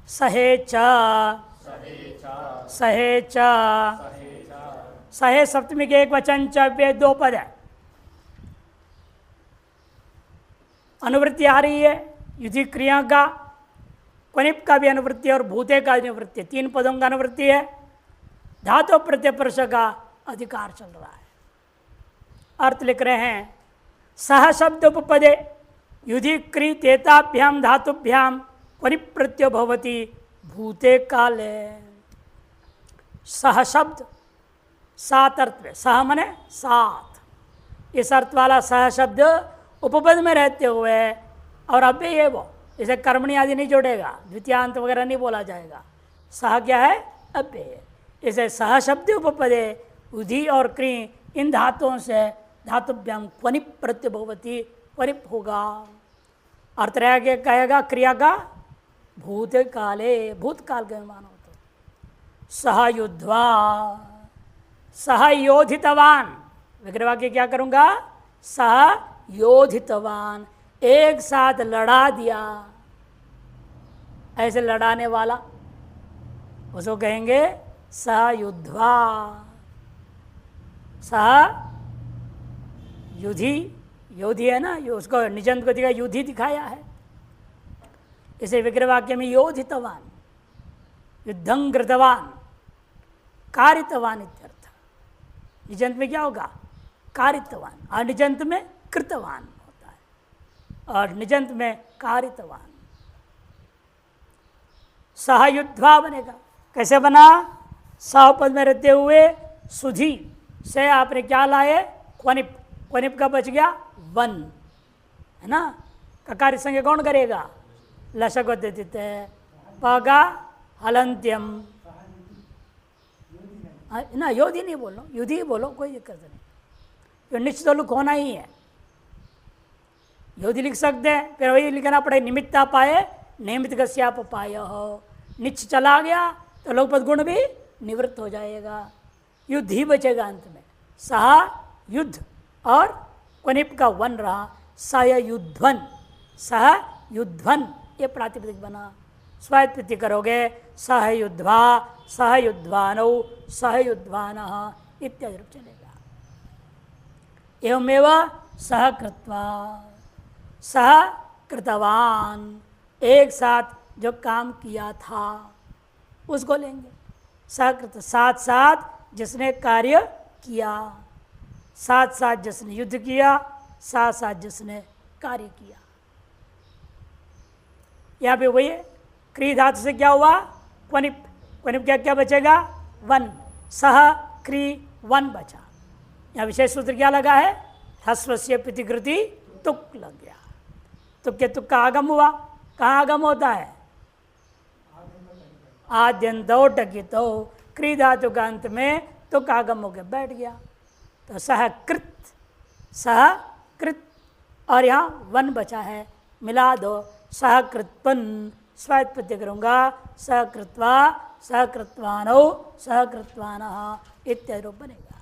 सहे च सहे च सहे सप्तमी के एक वचन च वे दो पद है। अनुवृत्ति आ रही है युधि क्रिया का, क्वनिप का भी अनुवृत्ति है और भूते का भी अनुवृत्ति है। तीन पदों का अनुवृत्ति है। धातु प्रत्ययपर्श का अधिकार चल रहा है। अर्थ लिख रहे हैं सह शब्द उपपदे युधि क्री तेताभ्याम धातुभ्याम क्वनिप प्रत्यय भवति भूते काले। सह शब्द सात अर्थ में, सह मने सात, इस अर्थ वाला सह शब्द उपपद में रहते हुए और अव्यय है वो, इसे कर्मणि आदि नहीं जोड़ेगा, द्वितीयांत वगैरह नहीं बोला जाएगा। सह क्या है? अव्यय। इसे सह शब्द उपपदे उधि और क्री इन धातुओं से धातुभ्याम क्वनिप प्रत्यय भवति, क्वनिप होगा। अर्थ रह के कहेगा क्रिया का भूत काले, भूतकाल के मान हो तो सह युद्ध्वा सह योधितवान, विग्रह वाक्य क्या करूंगा? सह योधितवान, एक साथ लड़ा दिया। ऐसे लड़ाने वाला उसको कहेंगे सह युद्ध्वा। सह युधि, योधि है ना, उसको निजंत को दिखा युधि दिखाया है। इसे विग्रह वाक्य में योधितवान, युद्धं कृतवान, कारितवान इत्यर्थ। निजंत में क्या होगा? कारितवान, और निजंत में कृतवान होता है और निजंत में कारितवान। सह युद्ध्वा बनेगा। कैसे बना? सह पद में रहते हुए सुधि से आपने क्या लाए? क्वनिप, क्वनिप का बच गया वन, है ना। ककार संज्ञा कौन करेगा? लशक देते हैं पगा हलंत्यम ना, योधि नहीं बोलो, युधि बोलो, कोई दिक्कत नहीं। तो निश्चित लुक होना ही है, योधि लिख सकते हैं, फिर वही लिखना पड़े निमित्ता पाए निमित्त कस्याप पाय हो। निच चला गया तो लोकपद गुण भी निवृत्त हो जाएगा, युद्ध ही बचेगा अंत में। सह युद्ध और क्वनिप का वन रहा, सह युद्धवन, सह युद्धवन ये प्रातिपदिक बना। स्वायत्त प्रति करोगे सह युद्ध्वा, सह युद्ध्वानौ, सह युद्ध्वानः इत्यादि रूप चलेगा। एवमेव सह कृत्वा, सह कृतवान, एक साथ जो काम किया था उसको लेंगे। सहकृत, साथ साथ जिसने कार्य किया, साथ साथ जिसने युद्ध किया, साथ साथ जिसने कार्य किया। यहाँ पे वही क्री धातु से क्या हुआ? क्वनिप, क्वनिप क्या क्या बचेगा? वन, सह क्री वन बचा। यहाँ विशेष सूत्र क्या लगा है? ह्रस्व से प्रतिकृति तुक लग गया। तुक के तुक का आगम हुआ। कहाँ आगम होता है? आद्यंतो टकितो, क्री धातु का अंत में तुक आगम होकर बैठ गया। तो सह कृत, सह कृत और यहाँ वन बचा है, मिला दो। सह कृत्वन, स्वायत्त प्रत्यय करूँगा, सह कृत्वा, सह कृत्वानौ, सह कृत्वानः इत्यादि रूप बनेगा।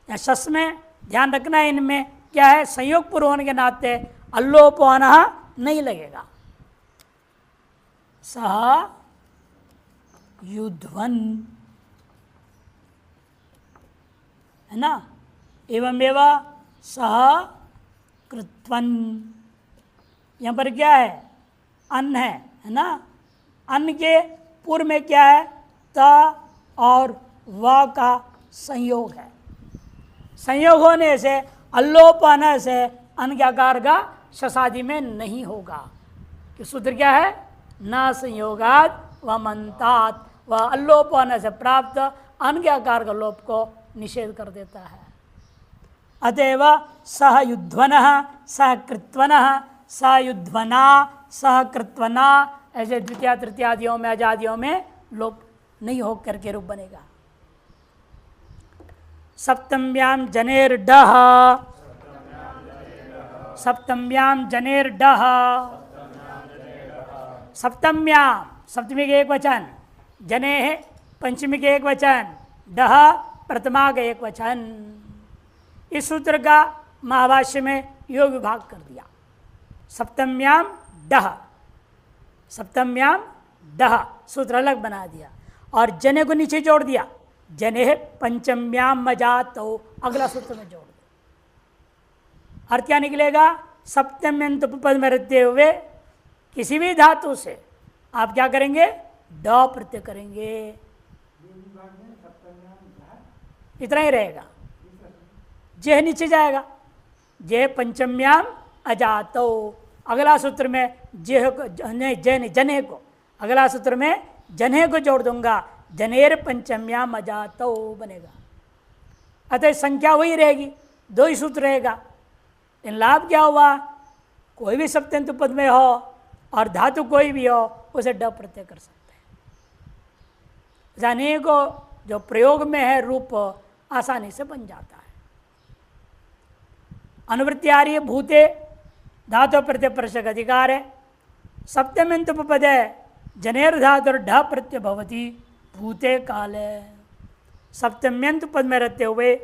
या शस में ध्यान रखना है, इनमें क्या है? संयोग पूर्व होने के नाते अल्लोपवानः नहीं लगेगा। सह युद्धवन, है ना। एवमेव सह कृत्वन, यहाँ पर क्या है? अन्न है ना। अन्न के पूर्व में क्या है? त और व का संयोग है। संयोग होने से अल्लोपन से अन्न के आकार का शसादि में नहीं होगा। कि सूत्र क्या है? न संयोगात व मंतात, वह अल्लोपन से प्राप्त अन्न के आकार का लोप को निषेध कर देता है। अतएव सह युद्धवनः, सह कृत्वनः, सह युद्धवना, सह कृत्वना, ऐसे द्वितीय तृतीय आदियों में, अजादियों में लोप नहीं हो करके रूप बनेगा। सप्तम्याम जनेर्डः, सप्तम्याम जनेर्डः, सप्तम्याम सप्तमी के एक वचन, जने है पंचमी के एक वचन, डह प्रथमा का एक वचन। इस सूत्र का महाभाष्य में योग विभाग कर दिया। सप्तम्याम डह, सप्तम्याम दह सूत्र अलग बना दिया और जने को नीचे जोड़ दिया, जने पंचम्याम मजातो अगला सूत्र में जोड़ दिया। अर्थ क्या निकलेगा? सप्तम्यंत पद में रहते हुए किसी भी धातु से आप क्या करेंगे? ड प्रत्यय करेंगे, इतना ही रहेगा। जे नीचे जाएगा, जे पंचम्याम अजातो अगला सूत्र में जने को अगला सूत्र में जने को जोड़ दूंगा, जनेर पंचम्याम अजातो बनेगा। अतः संख्या वही रहेगी, दो ही सूत्र रहेगा। इन लाभ क्या हुआ? कोई भी सप्तम्यंत पद में हो और धातु कोई भी हो उसे ड प्रत्यय कर सकते हैं। जाने को जो प्रयोग में है रूप आसानी से बन जाता है। अनुवृत्ति आ रही है भूते धातु प्रत्यय परशक अधिकार है। सप्तम्यंत पद है जनेर धातु ढ प्रत्यय भवती भूते काले। सप्तम्यंत पद में रहते हुए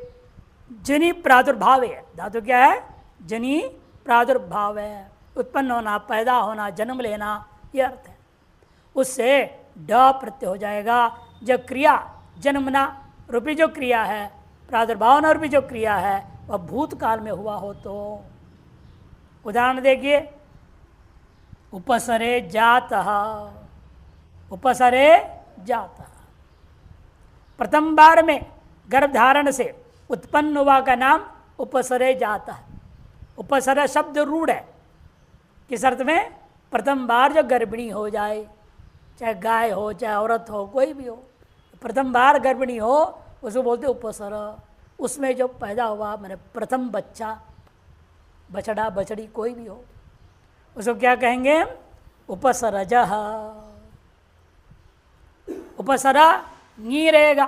जनी प्रादुर्भाव है। धातु क्या है? जनी प्रादुर्भाव है, उत्पन्न होना, पैदा होना, जन्म लेना, यह अर्थ है। उससे ड प्रत्यय हो जाएगा। जब क्रिया जन्मना रूपी जो क्रिया है, प्रादुर्भावना रूपी जो क्रिया है, वह भूतकाल में हुआ हो तो। उदाहरण देखिए, उपसरे जातः, उपसरे जातः प्रथम बार में गर्भधारण से उत्पन्न हुआ का नाम उपसरे जातः। उपसर शब्द रूढ़ है, किस अर्थ में? प्रथम बार जो गर्भिणी हो जाए, चाहे गाय हो चाहे औरत हो, कोई भी हो, प्रथम बार गर्भिणी हो उसको बोलते उपसर। उसमें जो पैदा हुआ मैंने प्रथम बच्चा, बछड़ा बछड़ी कोई भी हो, उसको क्या कहेंगे? उपसरजः। उपसरा नी रहेगा।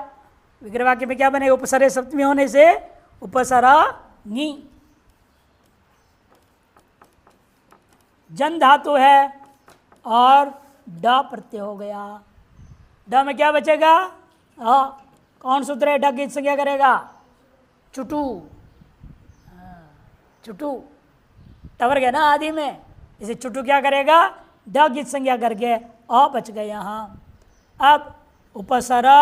विग्रह वाक्य में क्या बनेगा? उपसरे सप्तमी होने से उपसरा नी। जन धातु है और ड प्रत्यय हो गया। ड में क्या बचेगा? कौन सूत्र है? ड की संज्ञा करेगा चुटू। चुटू टवर गया ना आदि में, इसे चुटू क्या करेगा? ड की संज्ञा करके अ बच गए यहाँ। अब उपसरा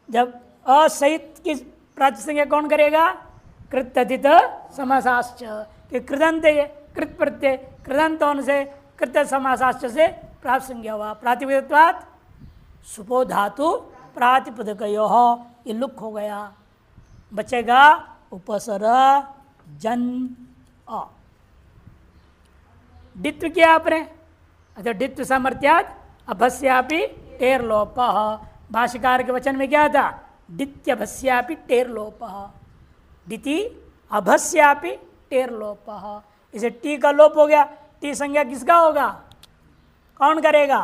जब असहित की प्राच्य संज्ञा कौन करेगा? कृत्यतित समासाश्च। कि कृदंत कृत प्रत्यय कृदंत होने से कृत्य समासाश्च से प्राप्त संज्ञा हुआ। प्रातिपदिकत्वात् सुपो धातु प्रातिपदिकयो हो, ये लुक हो गया। बचेगा उपसर जन अ। डित्व किया आपने, अच्छा डित्व सामर्थ्यात् अभस्यापि टेर लोप। भाष्यकार के वचन में क्या था? डित्यभस्यापि टेर लोप। डिति अभस्यापि टेर लोप। इसे टी का लोप हो गया। टी संज्ञा किसका होगा? कौन करेगा?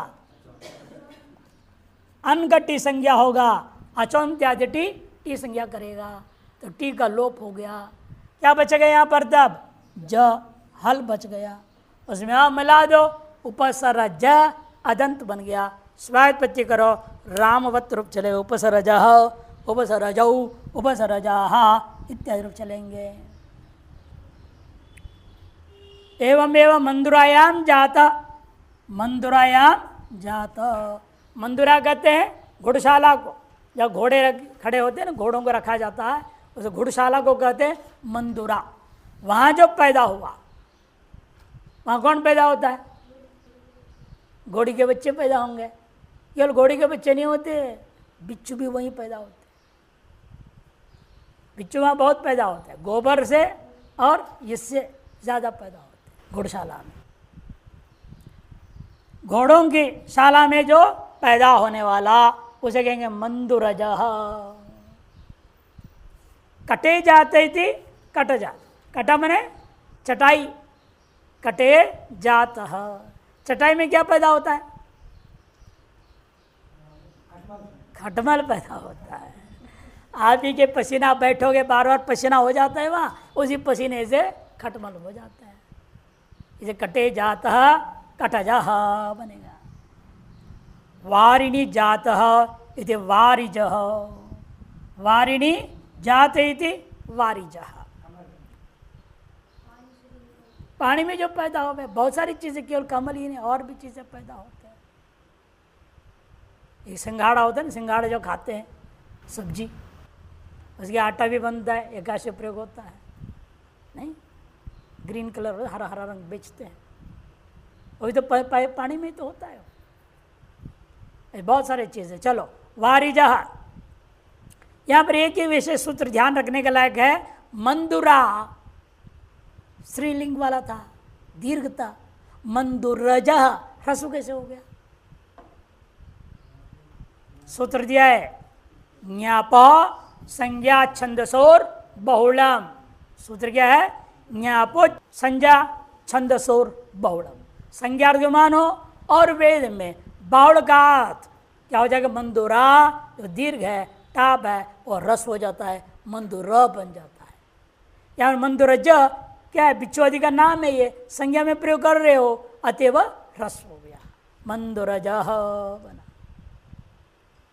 अन का टी संज्ञा होगा। अचौंत्यादि टी टी संज्ञा करेगा, तो टी का लोप हो गया। क्या बचेगा यहाँ पर? तब ज हल बच गया, उसमें आप मिला दो, उपसर ज अदंत बन गया। स्वायत्पत्ति करो, रामवत रूप चले। उपसरज उपसरजौ उपसरजाः इत्यादि रूप चलेंगे। एवं एवं मंदुरायाम जाता, मंदुरायाम जाता। मंदुरा कहते हैं घुड़शाला को, जब घोड़े खड़े होते हैं ना, घोड़ों को रखा जाता है, उस घुड़शाला को कहते हैं मंदुरा। वहाँ जो पैदा हुआ, वहाँ कौन पैदा होता है? घोड़ी के बच्चे पैदा होंगे। केवल घोड़ी के बच्चे नहीं होते, बिच्छू भी वहीं पैदा होते। बिच्छू वहाँ बहुत पैदा होता है, गोबर से और इससे ज़्यादा पैदा होते हैं घुड़शाला में। घोड़ों की शाला में जो पैदा होने वाला उसे कहेंगे मंदुरजः। कटे जाते थी कट जा, कटा मने चटाई, कटे जातः। चटाई में क्या पैदा होता है? खटमल पैदा होता है। आप ही के पसीना बैठोगे, बार बार पसीना हो जाता है वहाँ, उसी पसीने से खटमल हो जाता है। इसे कटे जातः कटजः बनेगा। वारिणी जातः इति वारिजः, वारिणी जात इति वारिजः। पानी में जो पैदा हो गए, बहुत सारी चीज़ें, केवल कमल ही नहीं और भी चीज़ें पैदा होते हैं। ये सिंघाड़ा होता है ना, सिंघाड़ा जो खाते हैं सब्जी, उसके आटा भी बनता है, एकाश प्रयोग होता है नहीं, ग्रीन कलर हरा हरा रंग बेचते हैं, वही तो पानी में तो होता है। बहुत सारे चीज़ें। चलो वारिजह, यहाँ पर एक ही विशेष सूत्र ध्यान रखने के लायक है, मंदुरा स्त्रीलिंग वाला था, दीर्घ था, मंदुरजह ह्रस्व कैसे हो गया? सूत्र दिया है ज्ञाप संज्ञा छंदसोर बहुलम। सूत्र क्या है? ज्ञापो संज्ञा छंदसोर बहुलम, संज्ञा अर्घ्यमान हो और वेद में बाहुल का क्या हो जाएगा? मंदुरा जो दीर्घ है, टाप है, और रस हो जाता है, मंदुर बन जाता है। या मंदुरज क्या है? बिच्छुआदि का नाम है, ये संज्ञा में प्रयोग कर रहे हो, अतएव रस हो गया, मंदुरज बना।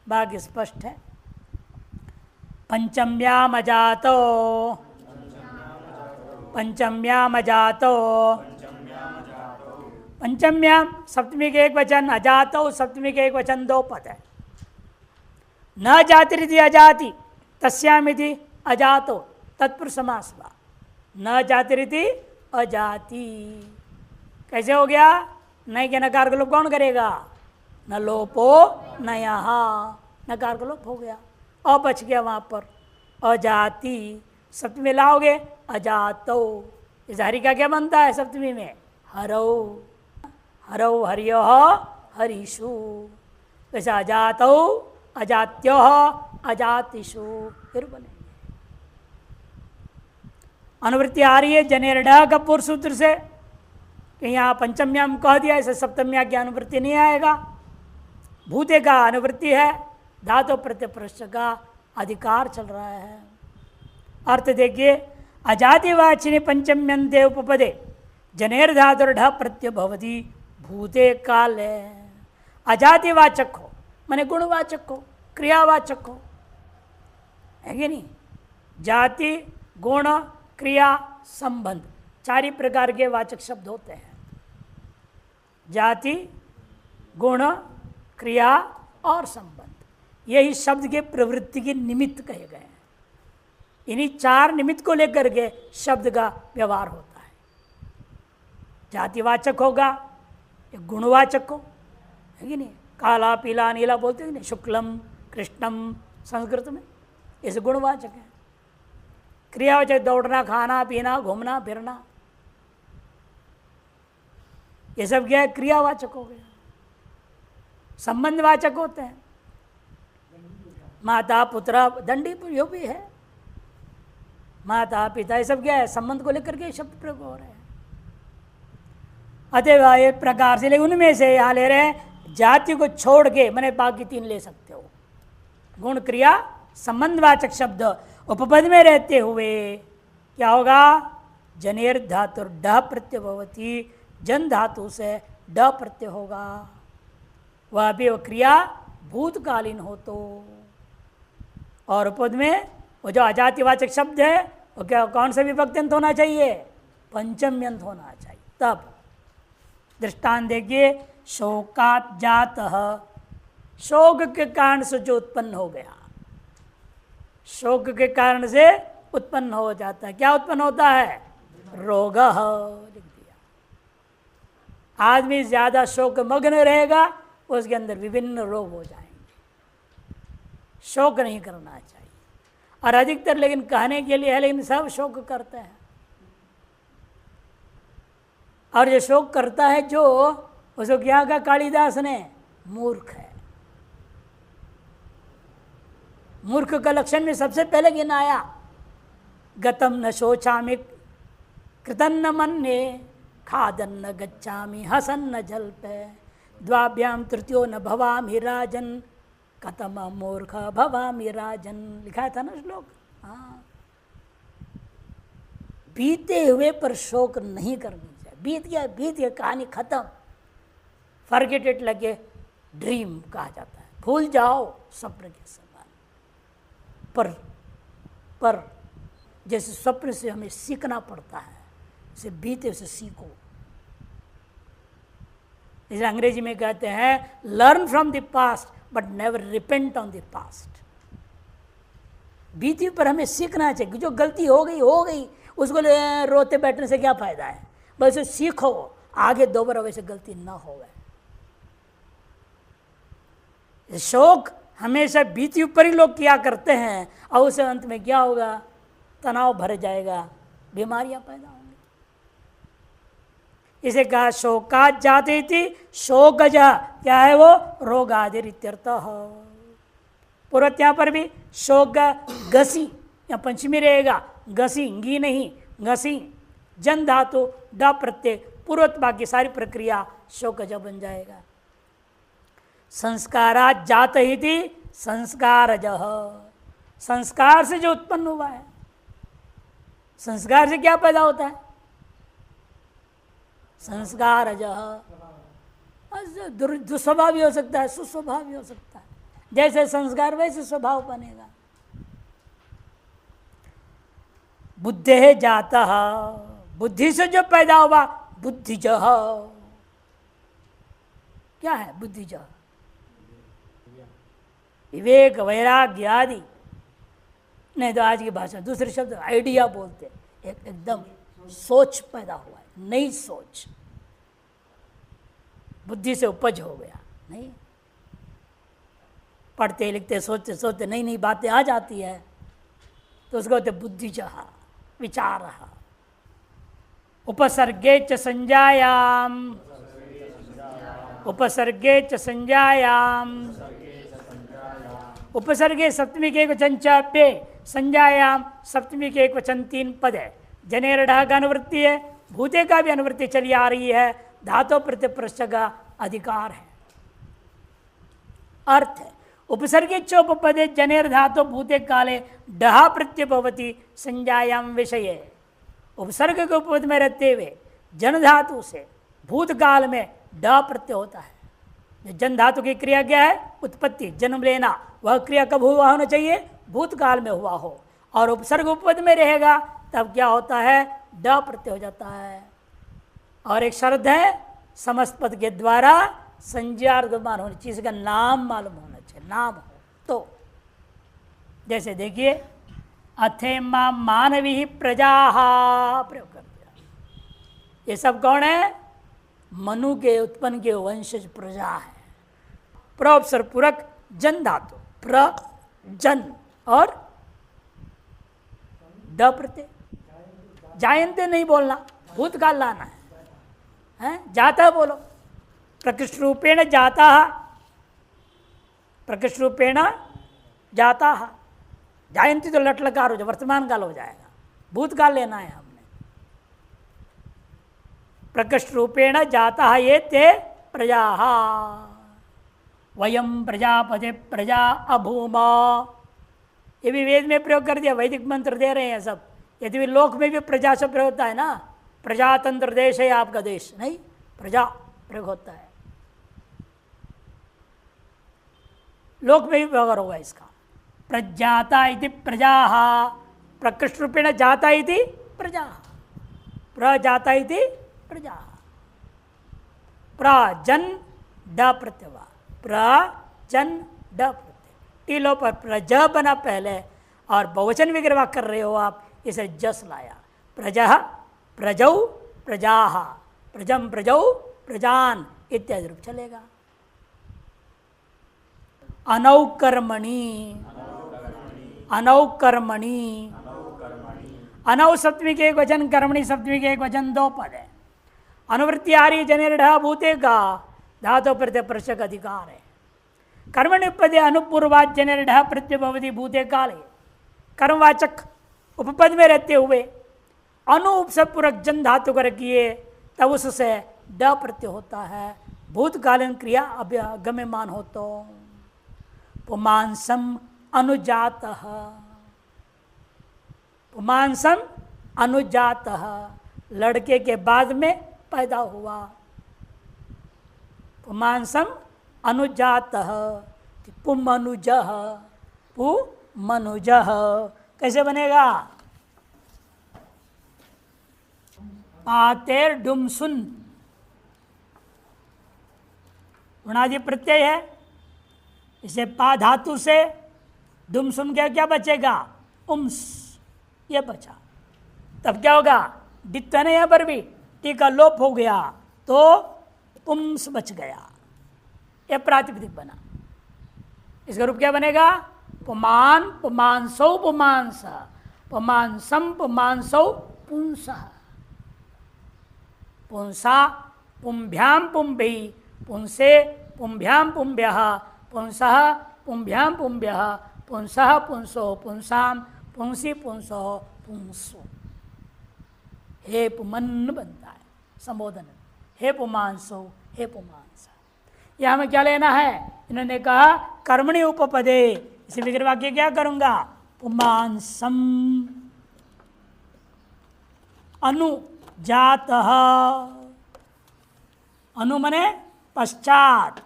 बाकी स्पष्ट है। पंचम्याम अजातो, पंचम्याम अजातो, पंचम्याम सप्तमी के एक वचन, अजातो सप्तमी के एक वचन, दो पद है। न जातिरिति अजाति, तस्यामिति अजातो, तत्पुरुष समास हुआ। न जातिरिति अजाति कैसे हो गया? नहीं के नकार का लोप कौन करेगा? न लोपो न यहाँ, नकार का लोप हो गया, अ बच गया वहाँ पर। अजाति सप्तमी लाओगे अजातो, इस हरि का क्या बनता है सप्तमी में? हरौ, हरौ हरियो हरिषु, वैसे अजातो अजात्यो अजातिषु फिर बनेंगे। अनुवृत्ति आ रही है जनेर का पूर्व सूत्र से, कि यहाँ पंचम्याम कह दिया, इसे सप्तम्या की अनुवृत्ति नहीं आएगा। भूते का अनुवृत्ति है, धातु प्रत्यय पुरुष का अधिकार चल रहा है। अर्थ देखिए, अजातिवाचिनी पंचम्यंते उपपदे जनेर धातुर्ढ प्रत्यय भवति भूते काले। अजातिवाचक हो माने गुणवाचक हो, क्रियावाचक हो, है कि नहीं? जाति, गुण, क्रिया, संबंध, चार ही प्रकार के वाचक शब्द होते हैं। जाति, गुण, क्रिया और संबंध, यही शब्द के प्रवृत्ति के निमित्त कहे गए हैं। इन्हीं चार निमित्त को लेकर के शब्द का व्यवहार होता है। जातिवाचक होगा, गुणवाचक हो, है कि नहीं? काला, पीला, नीला बोलते हैं नहीं, शुक्लम, कृष्णम संस्कृत में, ऐसे गुणवाचक है। क्रियावाचक दौड़ना, खाना, पीना, घूमना, फिरना, ये सब क्या है? क्रियावाचक हो गया। संबंधवाचक होते हैं, माता, पुत्र, दंडी, यो भी है, माता, पिता, ये सब क्या है? संबंध को लेकर के शब्द प्रयोग हो रहे हैं। अतः एक प्रकार से, लेकिन उनमें से यहाँ ले रहे हैं जाति को छोड़ के, मैंने बाकी तीन ले सकते हो। गुण, क्रिया, संबंधवाचक शब्द उपपद में रहते हुए क्या होगा? जनेर धातु ड प्रत्यय भवति, जन धातु से ड प्रत्यय होगा। वह भी वो क्रिया भूतकालीन हो तो, और उपपद में वो जो अजातिवाचक शब्द है वो क्या, कौन सा विभक्त्यंत होना चाहिए? पंचम्यंत होना चाहिए। तब दृष्टांत देखिए, शोकात जातः, शोक के कारण से जो उत्पन्न हो गया, शोक के कारण से उत्पन्न हो जाता है। क्या उत्पन्न होता है? रोग लिख दिया। आदमी ज्यादा शोक मग्न रहेगा, उसके अंदर विभिन्न रोग हो जाएंगे। शोक नहीं करना चाहिए। और अधिकतर लेकिन कहने के लिए है, लेकिन सब शोक करते हैं। और जो शोक करता है, जो उसको क्या कहा कालिदास ने? मूर्ख है। मूर्ख का लक्षण में सबसे पहले गिनाया, गतम न शोचामि कृतन न मन्ये, खादन न गच्छामि हसन न जल्पे, द्वाभ्याम तृतीयो न भवामि राजन, कतम मूर्ख भवामि राजन। लिखा था ना श्लोक। हाँ, बीते हुए पर शोक नहीं करनी चाहिए। बीत गया, बीत गया, कहानी खत्म। फॉरगेट इट लगे ड्रीम कहा जाता है, भूल जाओ स्वप्न के समान। पर जैसे स्वप्न से हमें सीखना पड़ता है, उसे बीते उसे सीखो। जैसे अंग्रेजी में कहते हैं learn from the past but never repent on the past. बीती पर हमें सीखना चाहिए। जो गलती हो गई उसको रोते बैठने से क्या फायदा है, बस सीखो, आगे दोबारा वैसे गलती ना हो। शोक हमेशा बीती ऊपर ही लोग किया करते हैं और उसे अंत में क्या होगा, तनाव भर जाएगा, बीमारियां पैदा होंगी। इसे कहा शोका जाते थी शोकज, क्या है वो, रोग आदि इत्यर्थ। पूर्वत यहां पर भी शोक घसी या पंचमी रहेगा, घसी गी नहीं, घसी जन धातु ड प्रत्यय पूर्वत बाकी सारी प्रक्रिया शोकज बन जाएगा। संस्कारा जात ही थी संस्कारज, संस्कार से जो उत्पन्न हुआ है। संस्कार से क्या पैदा होता है, संस्कारज। दुस्वभाव भी हो सकता है, सुस्वभाव भी हो सकता है। जैसे संस्कार वैसे स्वभाव बनेगा। बुद्धे जाता, बुद्धि से जो पैदा हुआ बुद्धिज। क्या है बुद्धिज, विवेक वैराग्य आदि। नहीं तो आज की भाषा दूसरे शब्द आइडिया बोलते, एकदम सोच पैदा हुआ है, नई सोच, बुद्धि से उपज हो गया। नहीं, पढ़ते लिखते सोचते सोचते नई नई बातें आ जाती है तो उसको कहते बुद्धिजः, विचार। उपसर्गे च संज्ञायाम, उपसर्गे च संज्ञायाम, उपसर्गे सप्तमी के एक वचन पे, संज्ञायाम सप्तमी के एक वचन 3 पद है। जनेर ढा का अनुवृत्ति है, भूते का भी अनुवृत्ति चली आ रही है, धातु प्रत्यय प्रश्न का अधिकार है। अर्थ है उपसर्गे चोपपदे जनेर धातु भूते काले डहा प्रत्यय भवति संज्ञायाम विषय। उपसर्ग के उपपद में रहते हुए जन धातु से भूतकाल में ड प्रत्यय होता है। जन धातु की क्रिया क्या है, उत्पत्ति, जन्म लेना। वह क्रिया कब हुआ होना चाहिए, भूतकाल में हुआ हो। और उपसर्ग उपपद में रहेगा तब क्या होता है, ड प्रत्यय हो जाता है। और एक शर्त है, समस्त पद के द्वारा संज्ञार्थमान होनी चाहिए, इसका नाम मालूम होना चाहिए, नाम हो तो। जैसे देखिए अथेमा मानवी प्रजा प्रयोग कर दिया। ये सब कौन है, मनु के उत्पन्न के वंशज प्रजा है। प्रोपसर पूरक जन धातु, प्र जन और ड प्रत्यय। जायन्ते नहीं बोलना, भूतकाल लाना है, जाता बोलो। प्रकृष्ट रूपेण जाता, प्रकृष्ट रूपेण जाता। जायन्ती तो लट लकार हो जाए, वर्तमान काल हो जाएगा, भूतकाल लेना है हमने। प्रकृष्ट रूपेण जाता ये ते प्रजा, वयम प्रजापते प्रजा अभूमा। ये भी वेद में प्रयोग कर दिया, वैदिक मंत्र दे रहे हैं सब। यदि भी लोक में भी प्रजा से प्रयोग होता है ना, प्रजातंत्र देश है आपका देश, नहीं प्रजा प्रयोग होता है। लोक में भी व्यवहार होगा इसका। प्रजाता इति प्रजा, प्रकृष्ट रूपेण जाता इति प्रजा, प्रजाता इति प्रजा। प्रजन ड प्रत्यय, प्रजन ड प्रत्यय। टीलो पर प्रज बना पहले और बहुवचन विग्रह कर रहे हो आप, इसे जस लाया। प्रजा प्रजौ प्रजा, प्रजम प्रजौ प्रजान इत्यादि रूप चलेगा। अनौकर्मणि, अनौकर्मणि, अनौ सप्तमी के एक वचन, कर्मणि सप्तमी के एक वचन, 2 पद है। अनुवृत्ति आ रही जनेर ढ भूते का, धातु प्रत्यय प्रश्न का अधिकार है। कर्मणि पदे अनुपूर्वाच जनेर ढ प्रत्यय भवति भूते काले। कर्मवाचक उपपद में रहते हुए अनु उपसर्ग पूरक जन धातु कर किए तब उससे ड प्रत्यय होता है। भूतकालीन क्रिया अभ्यगम्यमान हो तो। पुमांसम अनुजातः, पुमांसम अनुजातः, लड़के के बाद में पैदा हुआ। पुमांसम अनुजातः, पुमनुजः, पुमनुजः कैसे बनेगा, पातेर डुमसुन, उणादि प्रत्यय है, इसे पा धातु से डुमसुन के क्या बचेगा, उम्स, ये बचा। तब क्या होगा, दित्व है यहां पर भी, टी का लोप हो गया तो पुंस बच गया, यह प्रातिपदिक बना। इसका रूप क्या बनेगा, पुमान पुमांसौ पुमांस, पुमांसम पुमांसौ पुंस, पुंसा पुंभ्याम पुंभी, पुंसे पुंभ्याम पुंभ्यः, पुंसः पुंभ्याम पुंभ्यः, पुंसः पुंसो पुंसाम, पुंसी पुंसो पुंसो। हे पुमन्न बनता है संबोधन, हे पुमांसो, हे पुमांस। यहां में क्या लेना है, इन्होंने कहा कर्मणि उपपदे, इसे विग्रह वाक्य क्या करूंगा, पुमांसम अनुजातः, अनु मने पश्चात,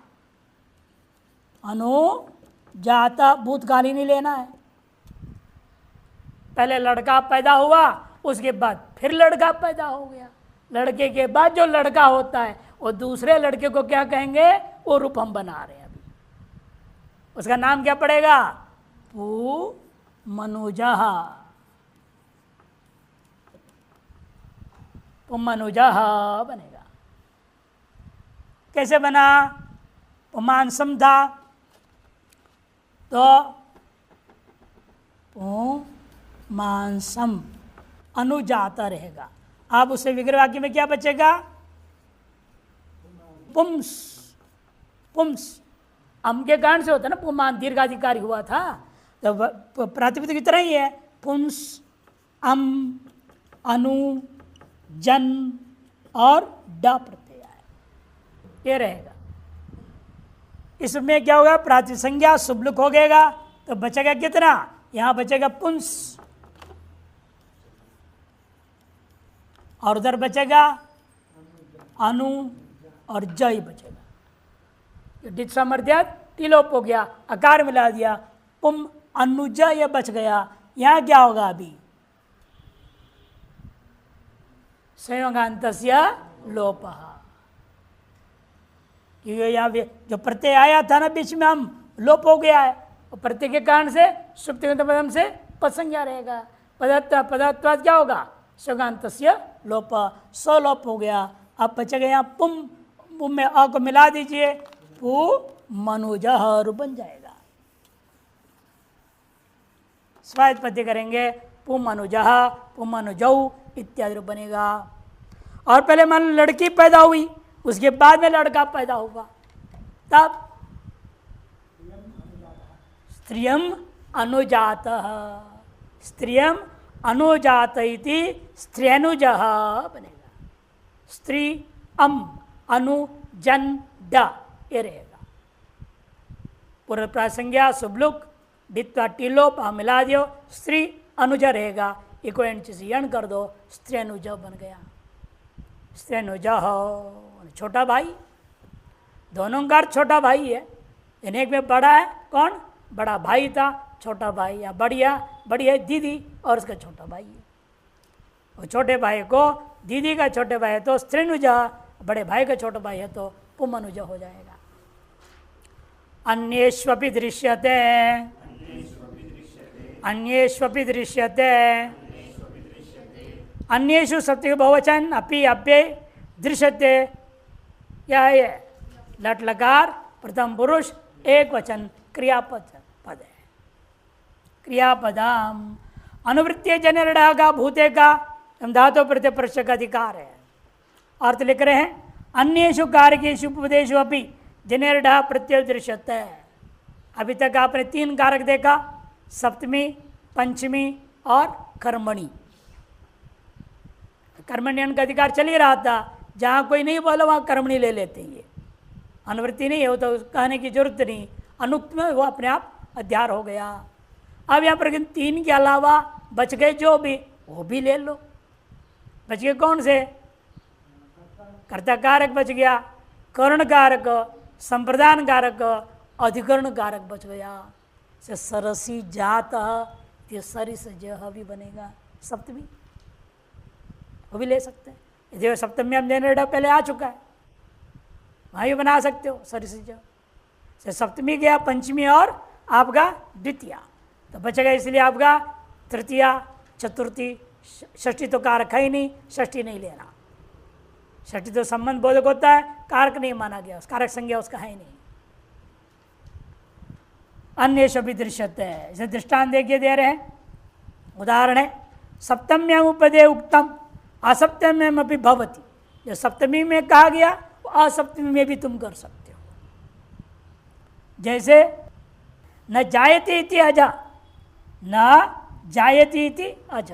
अनुजात भूतकालीन ही लेना है। पहले लड़का पैदा हुआ, उसके बाद फिर लड़का पैदा हो गया, लड़के के बाद जो लड़का होता है वो दूसरे लड़के को क्या कहेंगे, वो रूप हम बना रहे हैं अभी, उसका नाम क्या पड़ेगा, पू मनुजः, पुमनुजः बनेगा। कैसे बना, पुमांसम था तो पुमांसम अनुजाता रहेगा। अब उसे विग्रह वाक्य में क्या बचेगा, पुंस, पुंस अम के कारण से होता है ना, पुमान दीर्घाधिकारी हुआ था, तो प्रातिपदिक की तरह ही है, पुंस अम अनु जन और ड प्रत्यय है, ये रहेगा। इसमें क्या होगा, प्रातिसंज्ञा सुबलुक हो गएगा, तो बचेगा कितना, यहां बचेगा पुंस, और उधर बचेगा अनु और जय बचेगा। डिट सामर्थ्य तिलोप हो गया, अकार मिला दिया, पुम अनुज ये बच गया। यहां क्या होगा, अभी संयोगान्तस्य लोपः, क्योंकि यहाँ जो प्रत्यय आया था ना बीच में, हम लोप हो गया है, और प्रत्यय के कारण से सुप्तिगत पदम से पदसंज्ञा रहेगा, पदार्थवाद क्या होगा, संयोगान्तस्य लोप, स्वलोप हो गया। अब बचेगा यहाँ पुम, पुम में अ को मिला दीजिए, पु मनुजः रूप बन जाएगा। स्वायत्पत्ति करेंगे, पुम अनुजः पुम अनुजौ इत्यादि रूप बनेगा। और पहले मान लड़की पैदा हुई, उसके बाद में लड़का पैदा होगा, तब स्त्रियम अनुजातः, स्त्रियम अनुजात इति स्त्र्यनुजः बनेगा। स्त्री अम अनु जन ड ये रहेगा। पूर्व प्रासंज्ञा सुबलुक दित्वा टिलोप मिला दियो, स्त्री अनुज रहेगा, इको यण कर दो, स्त्र्यनुज बन गया। स्त्र्यनुज छोटा भाई, दोनों का छोटा भाई है, एक में बड़ा है, कौन, बड़ा भाई था, छोटा भाई, या बड़ी है दीदी और उसका छोटा भाई है। और छोटे भाई को दीदी का छोटे भाई है तो स्त्रीनुजा, बड़े भाई का छोटा भाई है तो पुमनुजा हो जाएगा। अन्येष्वपि दृश्यते, अन्येष्वपि दृश्यते, अन्येषु सत्य बहुवचन अपि अप्ये दृश्यते, क्या है, लट लकार प्रथम पुरुष एक वचन क्रियापद पद है। क्रियापदाम अनुवृत्तीय जनरड़ा का भूते का धातु प्रत्यय प्रश्न का अधिकार है। अर्थ लिख रहे हैं, अन्येषु कारकेषु उपदेशु अपि जनरड़ा प्रत्यय दृश्यते है। अभी तक आपने तीन कारक देखा, सप्तमी, पंचमी और कर्मणि। कर्मण्यन का अधिकार चल ही रहा था, जहाँ कोई नहीं बोला वहाँ कर्मणि ले लेते हैं। ये अनुवृत्ति नहीं है, तो कहने की जरूरत नहीं, अनुक्त में वो अपने आप अध्यार हो गया। अब यहाँ पर तीन के अलावा बच गए जो भी, वो भी ले लो। बच गए कौन से, कर्ता कारक बच गया, कर्ण कारक, संप्रदान कारक, अधिकरण कारक बच गया। से सरसी जात सरिस जह भी बनेगा, सप्तमी वो भी ले सकते हैं। यदि सप्तमी में देने पहले आ चुका है, वहाँ भी बना सकते हो सर से सप्तमी गया, पंचमी और आपका द्वितीया, तो बचेगा इसलिए आपका तृतीया, चतुर्थी, षष्ठी तो कारक है ही नहीं, षष्ठी नहीं लेना। षष्ठी तो संबंध बोधक होता है, कारक नहीं माना गया, कारक संज्ञा उसका है ही नहीं। अन्य भी दृश्यते है, इसे दृष्टांत देखिए दे रहे हैं। उदाहरण है सप्तम्याम उपदे उक्तम असप्तम्याम अपि भवति, जो सप्तमी में कहा गया वो असप्तमी में भी तुम कर सकते हो। जैसे न जायते इति अज, न जायते इति अज,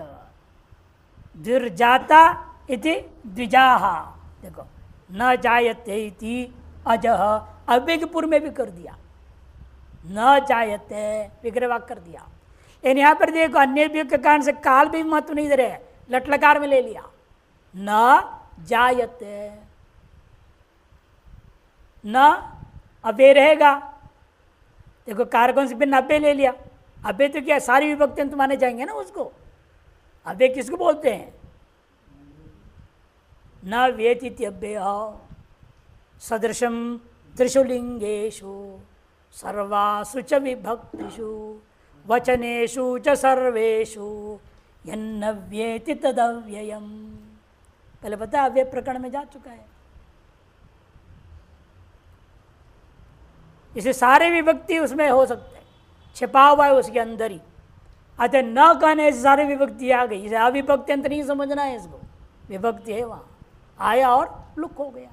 दुर्जाता इति द्विजाहा। देखो न जायते इति अजह अव्ययपूर्व में भी कर दिया, न जायते विग्रहवाक कर दिया। लेकिन यहाँ पर देखो अन्य भी के कारण से काल भी महत्व नहीं दे रहे, लटलकार में ले लिया, न जायते, न अबे रहेगा। देखो कारकों से फिर अबे ले लिया, अबे तो क्या सारी विभक्ति अंत माने जाएंगे ना उसको। अबे किसको बोलते हैं? न वेति अव्यय सदृशम त्रिशुलिंगेशु सर्वासु च विभक्तिषु वचनेषु च सर्वेषु यन्न व्येति तदव्ययम्। पहले पता है अव्यय प्रकरण में जा चुका है। इसे सारे विभक्ति उसमें हो सकते हैं, छिपा हुआ है उसके अंदर ही। अतः न कहने से सारी विभक्ति आ गई, इसे अविभक्ति अंत नहीं समझना है इसको, विभक्ति है वहां, आया और लुक हो गया।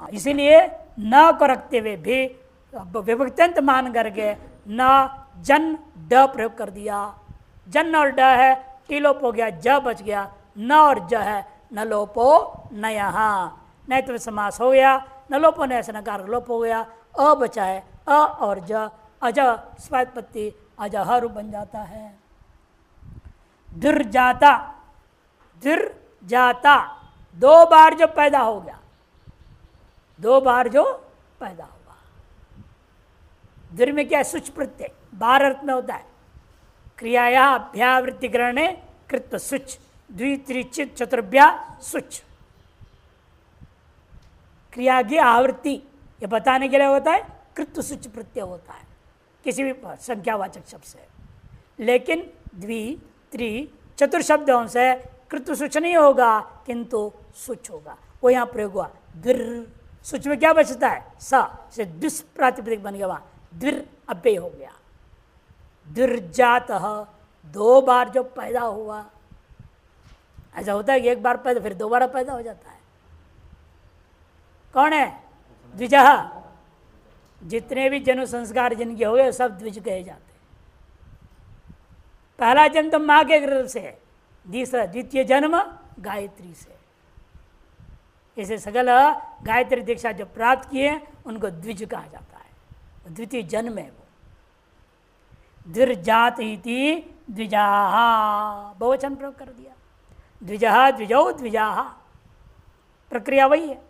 इसीलिए न को रखते हुए भी विभक्त्यंत मान करके न जन ड प्रयोग कर दिया। जन और ड है, टी लोप हो गया, ज बच गया, न और ज है, न लोपो न यहाँ, नहीं तो समास हो गया, न लोपो न ऐसे नकार लोप हो गया, अ बचा है, अ और ज, अज स्वात्पत्ति अजह रूप बन जाता है। दुर्जाता, दुर्जाता दो बार जो पैदा हो गया, दो बार जो पैदा हुआ। दुर में क्या है? सुच प्रत्यय, बार अर्थ में होता है। क्रियाया अभ्यावृत्ति ग्रहणे कृत्व सुच, द्वित्रिचित चतुर्भ्या सुच। क्रिया की आवृत्ति ये बताने के लिए होता है, कृत्व सुच प्रत्यय होता है किसी भी संख्यावाचक शब्द से। लेकिन द्वि त्रि चतुर शब्दों से कृत्व सुच नहीं होगा, किंतु सुच होगा, वो यहाँ प्रयोग हुआ। द्विर, सुच में क्या बचता है? स से दुष् प्रातिपदिक बन गया, वहां द्विर अव्यय हो गया। दुर्जात दो बार जो पैदा हुआ, ऐसा होता है कि एक बार पैदा फिर दोबारा पैदा हो जाता है। कौन है? द्विजः। जितने भी जन्म संस्कार जिनके हो गए सब द्विज कहे जाते हैं। पहला जन्म तो माँ के गर्भ से है, दूसरा द्वितीय जन्म गायत्री से। इसे सकल गायत्री दीक्षा जो प्राप्त किए उनको द्विज कहा जाता है, द्वितीय जन्म है वो। द्विर्जात इति द्विजाहा, बहुवचन प्रयोग कर दिया। द्विजः द्विजौ द्विजाहा, प्रक्रिया वही है।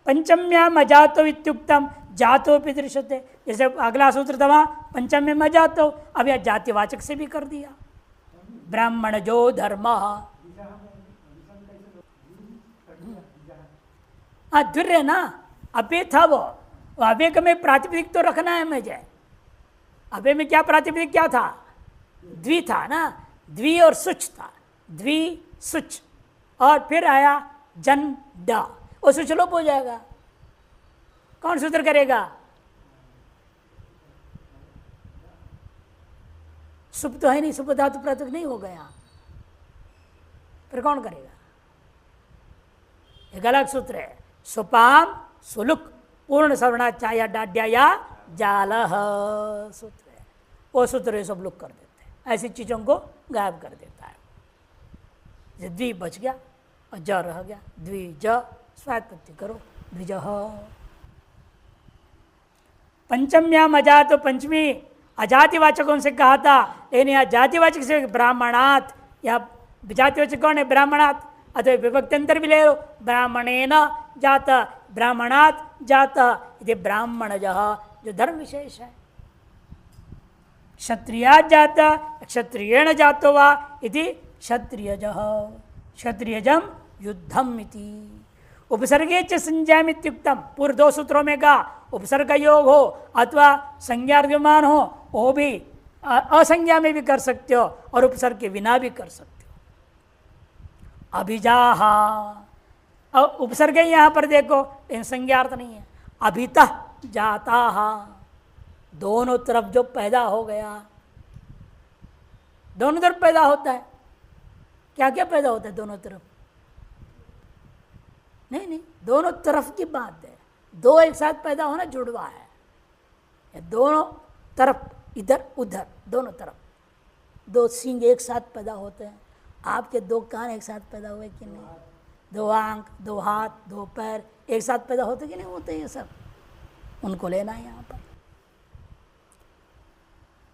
पंचम्याम अजातो इत्युक्तम जातो भी दृश्यते, जैसे अगला सूत्र था वहाँ पंचम्याम अजातो, अब यह जातिवाचक से भी कर दिया। ब्राह्मण जो धर्म, द्विर है ना, अव्यय था वो अव्यय का में प्रातिपदिक तो रखना है मुझे। अव्यय में क्या प्रातिपदिक क्या था? द्वि था ना, द्वि और सुच था, द्वि सुच, और फिर आया जन ड, वो सुच लोप हो जाएगा। कौन सूत्र करेगा? सुप तो है नहीं, सुप धातु प्रातिपदिक नहीं हो गया, फिर कौन करेगा? एक अलग सूत्र है, सुपाम सुलुक पूर्ण सवर्णा छाया डाड्या जाल सूत्र है, वो सूत्र सब लुक कर देते हैं, ऐसी चीजों को गायब कर देता है। द्वि बच गया और ज रह गया, द्विज स्वात्पत्ति करो, द्विज। पंचम्याम अजात, तो पंचमी अजातिवाचकों से कहा था, लेकिन यहाँ जातिवाचक से ब्राह्मणात्, या जातिवाचक कौन है? ब्राह्मणात्, अतः विभक्त्यंतर भी ले लो, ब्राह्मणेन जात, ब्राह्मणात् जात, ये ब्राह्मणजः जो धर्म विशेष है। क्षत्रिया जात, क्षत्रियेण जातो वा इति क्षत्रियजः, क्षत्रियजम युद्धम इति। उपसर्गे च संज्ञामित्युक्तम, पूर्व दो सूत्रों में कहा उपसर्ग का योग हो अथवा संज्ञा विद्यमान हो, वो भी असंज्ञा में भी कर सकते हो और उपसर्ग के बिना भी कर सकते हो। अभिजाहा, और उपसर्ग यहां पर देखो लेकिन संज्ञार्थ नहीं है। अभितः जाता, दोनों तरफ जो पैदा हो गया, दोनों तरफ पैदा होता है। क्या क्या पैदा होता है दोनों तरफ? नहीं नहीं, दोनों तरफ की बात है, दो एक साथ पैदा होना जुड़वा है। दोनों तरफ, इधर उधर, दोनों तरफ दो सींग एक साथ पैदा होते हैं। आपके दो कान एक साथ पैदा हुए कि नहीं? दो आंख, दो हाथ, दो पैर एक साथ पैदा होते कि नहीं होते? ये सब उनको लेना है यहाँ पर।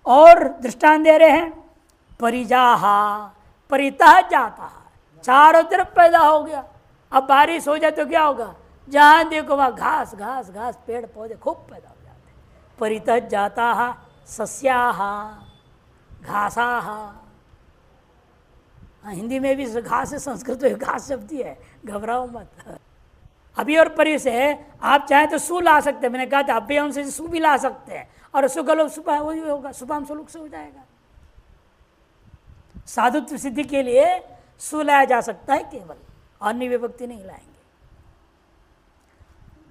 और दृष्टांत दे रहे हैं, परिजाहा, परितः जाता, चारों तरफ पैदा हो गया। अब बारिश हो जाए तो क्या होगा? जहां देखो वहां घास घास घास, पेड़ पौधे खूब पैदा हो जाते हैं। परितः जाता सस्याह घासाह। हिंदी में भी घास है, संस्कृत में घास शब्द है, घबराओ मत। अभी और परि से आप चाहे तो सु ला सकते हैं, मैंने कहा था अभी उनसे सु भी ला सकते हैं, और सु का लोग सुबह वही होगा, सुबह सुलुक से हो जाएगा। साधुत्व सिद्धि के लिए सु लाया जा सकता है केवल, अन्य विभक्ति नहीं लाएंगे।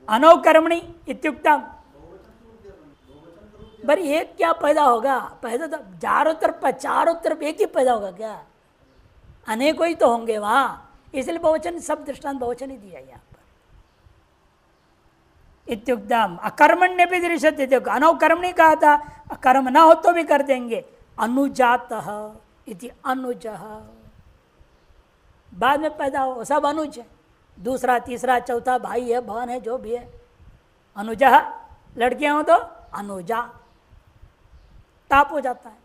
अनौकर्मणि इत्युक्तम, बरी एक क्या पैदा होगा? पैदा तो चारों तरफ एक ही पैदा होगा क्या? अनेकों ही तो होंगे वहां, इसलिए बहुवचन, सब दृष्टांत बहुवचन ही दिया यहाँ पर। इत्युक्तम अकर्मण्य भी दृश्यते, देखो अनौकर्मणि कहा था, कर्म ना हो तो भी कर देंगे। अनुजातः इति अनुजः, बाद में पैदा हो, सब अनुज है, दूसरा तीसरा चौथा भाई है बहन है जो भी है। अनुजः, लड़कियां हो तो अनुजा, ताप हो जाता है।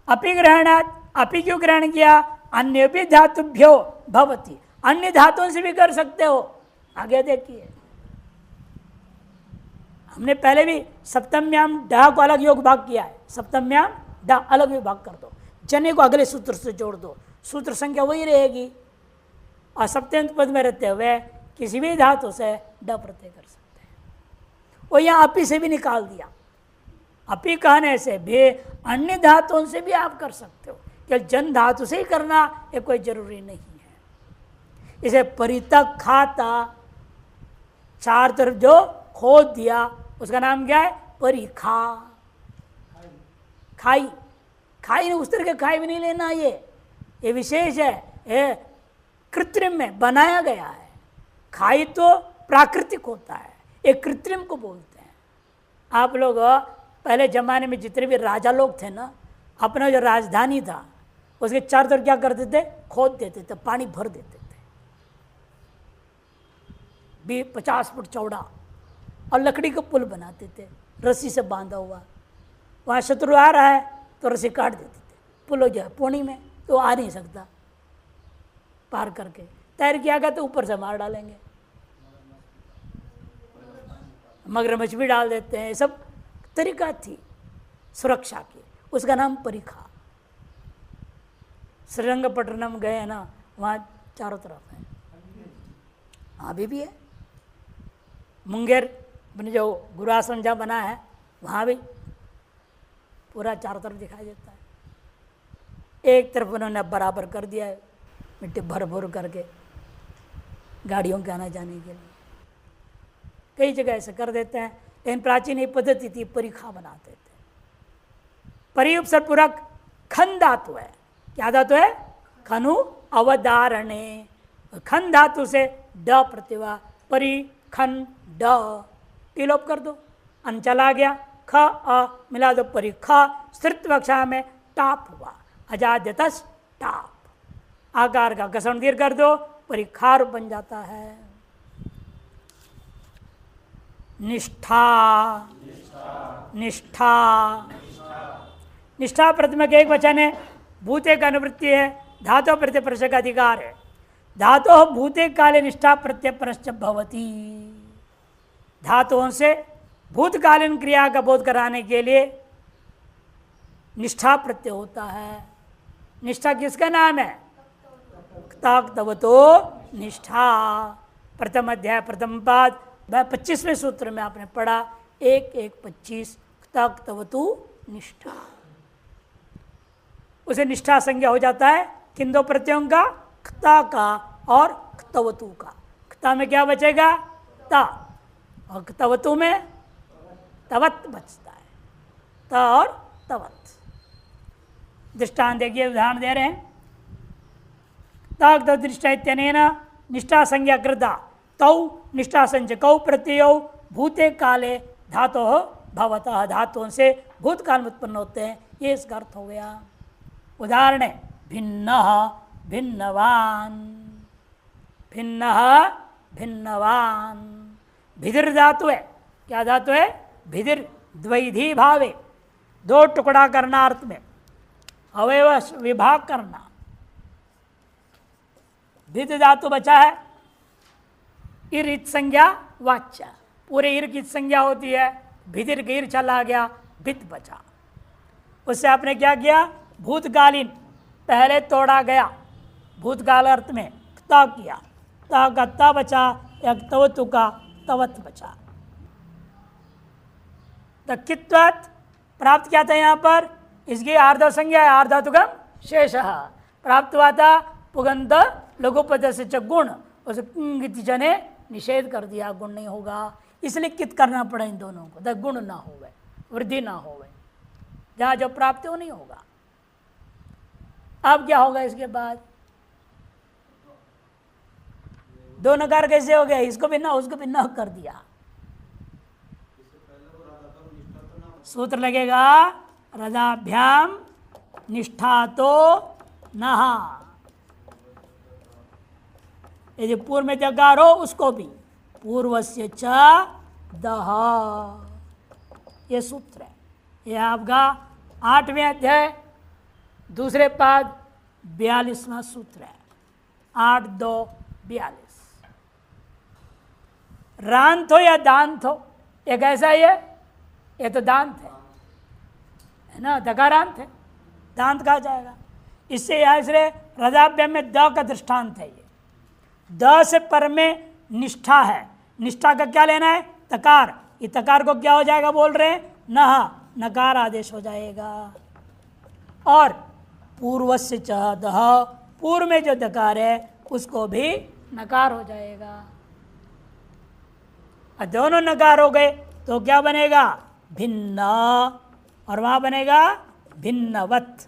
अपि ग्रहणात्, अपि क्यों ग्रहण किया? अन्य भी धातुभ्यो भवति, अन्य धातुओं से भी कर सकते हो। आगे देखिए, हमने पहले भी सप्तम्याम डा को अलग योग भाग किया है। सप्तम्याम डा अलग विभाग कर दो, जने को अगले सूत्र से जोड़ दो, सूत्र संख्या वही रहेगी, और सप्तम्य पद में रहते हुए किसी भी धातु से ड प्रत्यय कर सकते हैं। और यहाँ अपी से भी निकाल दिया। अपी कहने से भी अन्य धातुओं से भी आप कर सकते हो, कि जन धातु से ही करना ये कोई जरूरी नहीं है। इसे परितक खाता, चार तरफ जो खोद दिया उसका नाम क्या है? परिखा, खाई। खाई उस तरह के खाई भी नहीं लेना, ये विशेष है, ये कृत्रिम में बनाया गया है। खाई तो प्राकृतिक होता है, एक कृत्रिम को बोलते हैं। आप लोग पहले जमाने में जितने भी राजा लोग थे ना, अपना जो राजधानी था उसके चारों तरफ क्या करते थे? खोद देते थे, पानी भर देते थे, 50 फुट चौड़ा, और लकड़ी का पुल बनाते थे रस्सी से बांधा हुआ। वहाँ शत्रु आ रहा है तो रस्सी काट देते थे, पुल हो जाए पोनी में तो आ नहीं सकता पार करके। तैर किया गया तो ऊपर से मार डालेंगे, मगरमच्छ भी डाल देते हैं। सब तरीका थी सुरक्षा की, उसका नाम परिखा। श्रीरंगपट्टनम गए ना, वहाँ चारों तरफ है, अभी भी है। मुंगेर अपने जो गुरुआश्रम जहाँ बना है वहाँ भी पूरा चारों तरफ दिखाई देता है। एक तरफ उन्होंने बराबर कर दिया है, मिट्टी भर भर करके गाड़ियों के आने जाने के लिए। कई जगह ऐसे कर देते हैं, लेकिन प्राचीन एक पद्धति थी, परिखा बनाते थे। परि उपसर्ग पूरक खन धातु है। क्या धातु है? खनु अवधारणे, खन धातु से ड प्रत्यय, परि खन ड, टिलोप कर दो, अन चला गया, ख अ मिला दो, परि ख, स्त्रीत्व कक्षा में टाप हुआ, अजाद्यतस टाप, आकार का घसण दीर्घ कर दो, परिखार बन जाता है। निष्ठा, निष्ठा, निष्ठा प्रथम के एक वचन है, भूते का अनुवृत्ति है, धातु प्रत्यय प्रश्न का अधिकार है। धातु भूते काले निष्ठा प्रत्यय प्रश्न भवती, धातुओं से भूतकालीन क्रिया का बोध कराने के लिए निष्ठा प्रत्यय होता है। निष्ठा किसका नाम है? क्ताक्तवतो निष्ठा। प्रथम अध्याय प्रथम पाद 25वें सूत्र में आपने पढ़ा 1:1:25 क्ताक्तवतु निष्ठा। उसे निष्ठा संज्ञा हो जाता है किन दो प्रत्ययों का, क्ता का और क्तवतु का। क्ता में क्या बचेगा, ता, और क्तवतु में तवत बचता है, त और तवत। दृष्टांत देखिए, उदाहरण दे रहे हैं। ताक्तवत निष्ठा इत्यनेन निष्ठा संज्ञा कृता तौ निष्ठा संचकौ प्रत्ययौ भूते काले धातो भवतः। धातुओं से भूतकाल में उत्पन्न होते हैं, ये इसका अर्थ हो गया। उदाहरण है भिन्न भिन्नवान, भिन्न भिन्नवान। भिदिर धातु है, क्या धातु है, भिदिर, द्वैधी भावे, दो टुकड़ा करना अर्थ में, अवयव विभाग करना। भिद धातु बचा है, इर इत संज्ञा वाच्य, पूरे इर की संज्ञा होती है, भिदिर गिर चला गया, भिद बचा। उससे आपने क्या किया, भूतकालीन पहले तोड़ा गया, भूतकाल अर्थ में क्ता किया, ता का ता बचा, या तवतु का तवत बचा। तकित्वत प्राप्त किया था यहाँ पर, इसकी आर्ध संज्ञा है, आर्धातुकम शेष प्राप्त हुआ था पुगंत लघुपद से गुण, उस ने निषेध कर दिया, गुण नहीं होगा, इसलिए कित करना पड़ा इन दोनों को, गुण ना होवे, वृद्धि ना होवे, जहाँ जो प्राप्त हो नहीं होगा। अब क्या होगा इसके बाद, दो नकार कैसे हो गया, इसको भी ना उसको भी ना कर दिया। सूत्र लगेगा रदाभ्याम निष्ठा तो नहा, यदि पूर्व में जगार हो उसको भी पूर्वस्य च दह, ये सूत्र है। यह आपका 8वें अध्याय दूसरे पाद 42वां सूत्र है, 8:2:42। रांत हो या दांत हो, एक ऐसा ही है, ये तो दांत है ना, दकारांत है, दांत कहा जाएगा। इससे यहाँ से रदाभ्याम में द का दृष्टांत है। ये द से पर में निष्ठा है, निष्ठा का क्या लेना है, तकार, ये तकार को क्या हो जाएगा बोल रहे हैं, नह, नकार आदेश हो जाएगा। और पूर्वस्य च दह, पूर्व में जो दकार है उसको भी नकार हो जाएगा। और दोनों नकार हो गए तो क्या बनेगा, भिन्न, और वहां बनेगा भिन्नवत।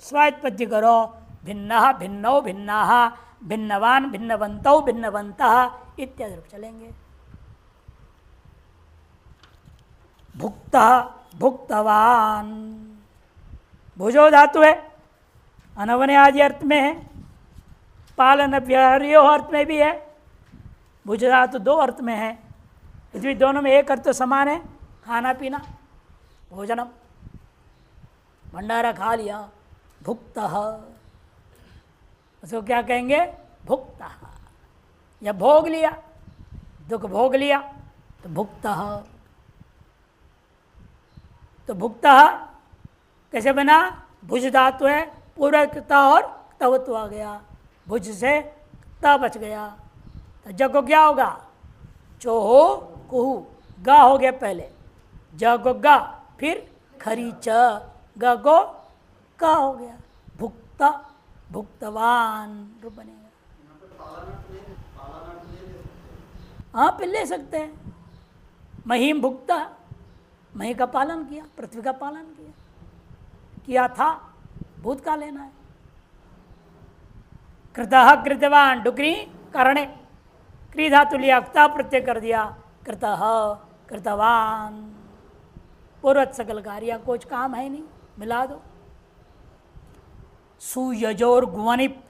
स्वात्पत्ति करो, भिन्न भिन्नौ भिन्ना, भिन्नवान भिन्नवंतौ भिन्नवंतः इत्यादि रूप चलेंगे। भुक्त भुक्तवान, भुजो धातु है, अनवने आदि अर्थ में है, पालन व्याहर्यो अर्थ में भी है। भुज धातु दो अर्थ में है, इसमें दोनों में एक अर्थ तो समान है, खाना पीना, भोजनम, भंडारा खा लिया, भुक्तः, उसको क्या कहेंगे, भुक्तः, या भोग लिया, दुख भोग लिया तो भुक्तः। तो भुक्तः कैसे बना, भुज धातु है, पूरा क्ता और तवत्व आ गया, भुज से ता बच गया, तो ज को क्या होगा, चोहो कुहू, गा हो गया पहले, ज को गा, फिर खरी च, ग को का हो गया, भुक्ता, भुक्तवान रूप बनेगा। हाँ फिर ले सकते हैं, महीम भुक्ता, मही का पालन किया, पृथ्वी का पालन किया था, भूत का लेना है। कृतः कृतवान, डुकरी करणे, क्री धातु लिया, क्ता प्रत्यय कर दिया, कृतः कृतवान, पूर्वत सकल कार्य, कुछ काम है नहीं, मिला दो। सुयजोर गुवनिप,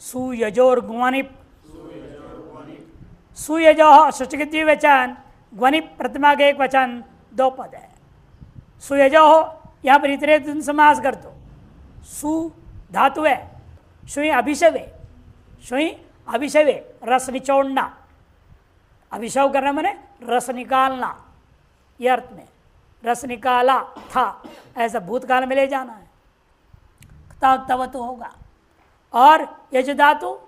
सुयजोर गुवनिप, सुयजो षष्ठी द्विवचन, ग्वनिप प्रतिमा के एक वचन, दो पद है। सुयजो हो, यहाँ पर इतने समास कर दो, सु धातु है, सुई अभिषवे, सुई अभिषवे, रस निचोड़ना, अभिषव करना मैंने रस निकालना, ये अर्थ में, रस निकाला था, ऐसा भूतकाल में ले जाना है, तवत होगा। और यज धातु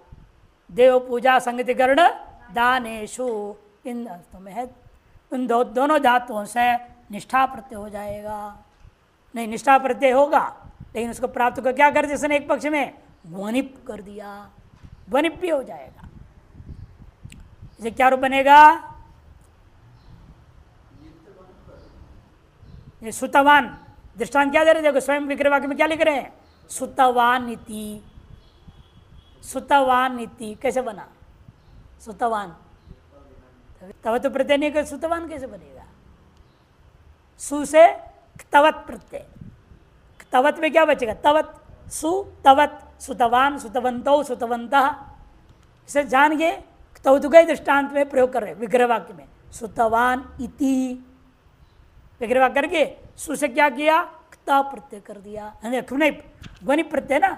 देव पूजा संगति कर्ण दानेशु, इन अर्थों में है। उन दोनों धातुओं से निष्ठा प्रत्यय हो जाएगा। नहीं, निष्ठा प्रत्यय होगा, लेकिन उसको प्राप्त को क्या कर दिया इसने एक पक्ष में ध्वनिप कर दिया, ध्वनिप भी हो जाएगा। इसे क्या रूप बनेगा? ये सुतवान दृष्टांत क्या दे रहे? देखो स्वयं विग्रह वाक्य में क्या लिख रहे हैं? सुतवान नीति, सुतवान नीति कैसे बना? सुतवान तव तो प्रत्यय नहीं कर, सुतवान कैसे बनेगा? सु से तवत प्रत्यय, तवत में क्या बचेगा? तवत, सु तवत, सुतवान, सुतवंतो, सुतवंतः। इसे जान के तवतुगय दृष्टांत में प्रयोग कर रहे हैं विग्रह वाक्य में। सुतवान इति विग्रह वाक्य करके सु से क्या किया? त प्रत्यय कर दिया, नहीं ध्वनिप प्रत्यय ना,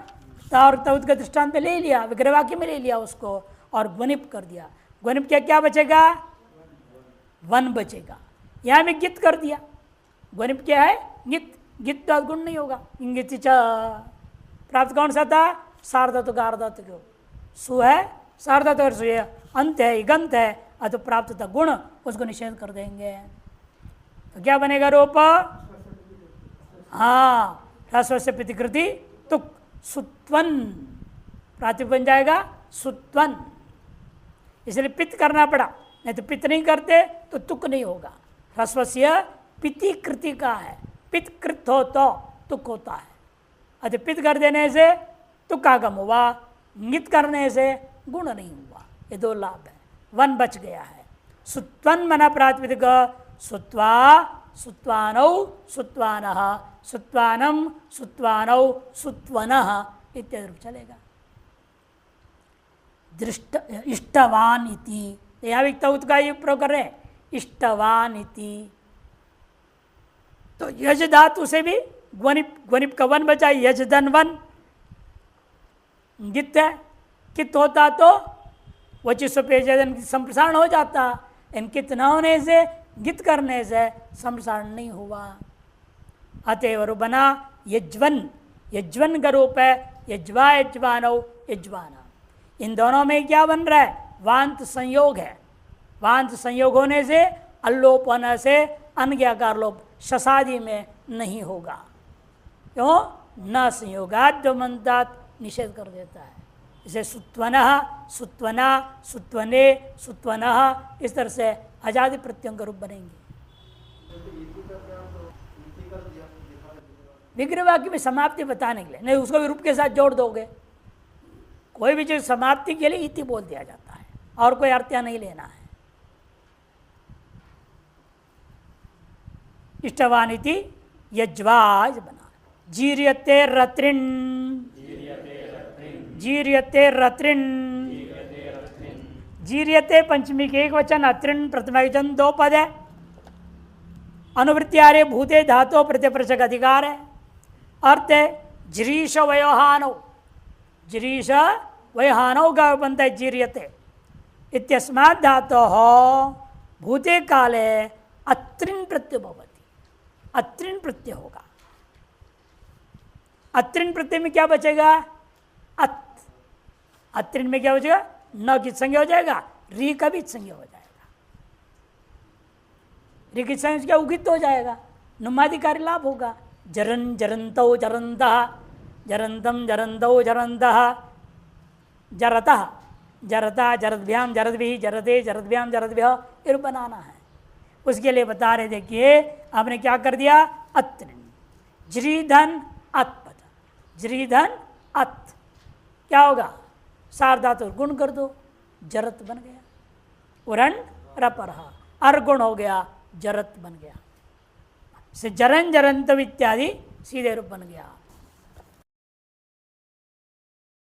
त और तवत का दृष्टांत में ले लिया, विग्रह वाक्य में ले लिया उसको और ध्वनिप कर दिया। ध्वनिप क्या क्या बचेगा? वन बचेगा। यहां में गित कर दिया। ध्वनिप क्या है? गित, गित तो गुण नहीं होगा। इंगित प्राप्त कौन सा था? सार्धतु का अर्धतु क्यों? सु है सार्धतु और सु अंत है, इगंत है, अतो प्राप्त था गुण, उसको निषेध कर देंगे। तो क्या बनेगा रूप? हाँ, ह्रस्व से प्रतिकृति तुक, सुत्वन प्रातिप बन जाएगा सुत्वन। इसलिए पित्त करना पड़ा, नहीं तो पित्त नहीं करते तो तुक नहीं होगा। ह्रस्व से पिति कृति का है, पित्त कृत हो तो तुक होता है। अतः पित्त कर देने से तुक आगम हुआ, नित करने से गुण नहीं हुआ। ये दो लाभ है, वन बच गया है। सुत्वन मना प्रातिपदिक सुत्वा, सुत्वानौ, सुत्वानः, सुत्वानम, सुत्वानौ, सुत्वनः इत्यादि रूप चलेगा। दृष्ट इष्टवान इति, यहाँ भी तौत का ही प्रयोग कर रहे हैं, इष्टवान इति। तो यज धातु से भी ग्वनिप, ग्वनिप का वन बचा, यजधन वन गित है, कित होता तो वचिस्वपेजन संप्रसारण हो जाता। इन कित न होने से, गित करने से संप्रसारण नहीं हुआ। अतएव बना यज्वन, यज्वन का रूप है यज्वा, यज्वानौ, यज्वाना। इन दोनों में क्या बन रहा है? वांत संयोग है। वांत संयोग होने से अल्लोप होने से अनज्ञाकार लोप शसादि में नहीं होगा। क्यों? न संयोगात जो मंतात निषेध कर देता है। इसे सुत्वनः, सुत्वना, सुत्वने, सुत्वनः, इस तरह से अजादि प्रत्ययों का रूप बनेंगे। विग्रह वाक्य में समाप्ति बताने के लिए, नहीं उसको भी रूप के साथ जोड़ दोगे। कोई भी चीज समाप्ति के लिए इति बोल दिया जाता है और कोई अर्थ नहीं लेना है। इष्टवान इति यज्वाज बना। जीर्यते रत्रिन, जीर्यते रत्रिन, जीर्यते पंचमी के एक वचन, अत्रिन प्रथमा वचन दो पद है। अनुवृत्ति आ रहे भूते धातु प्रत्यप्रचक अधिकार है। अर्थ है जरीश वयोहानो, जरीश वयोहानो का बनता है जीर्यते। इत्यस्मात् धातो भूते काले अत्रिन प्रत्यय भवति, अत्रिन प्रत्यय होगा। अत्रिन प्रत्यय में क्या बचेगा? अत, अत्रिन में क्या बचेगा? न की संज्ञा हो जाएगा, री का भी संज्ञा हो जाएगा। री की संज्ञा क्या? उगित हो जाएगा, नुमाधिकारी लाभ होगा। जरन जरंतो जरंतः, जरंतम जरंतो जरंतः, जरतः जरता, जरद्भ्याम जरद्भिः, जरते जरद्भ्याम जरद्भ्यः, ये बनाना है। उसके लिए बता रहे, देखिए आपने क्या कर दिया? अत्रिन, जरीधन अत्पद, जरीधन अत क्या होगा? सार्धातु गुण कर दो, जरत बन गया। उरण रपरहा, अर्गुण हो गया, जरत बन गया। से जरन जरंतव इत्यादि सीधे रूप बन गया।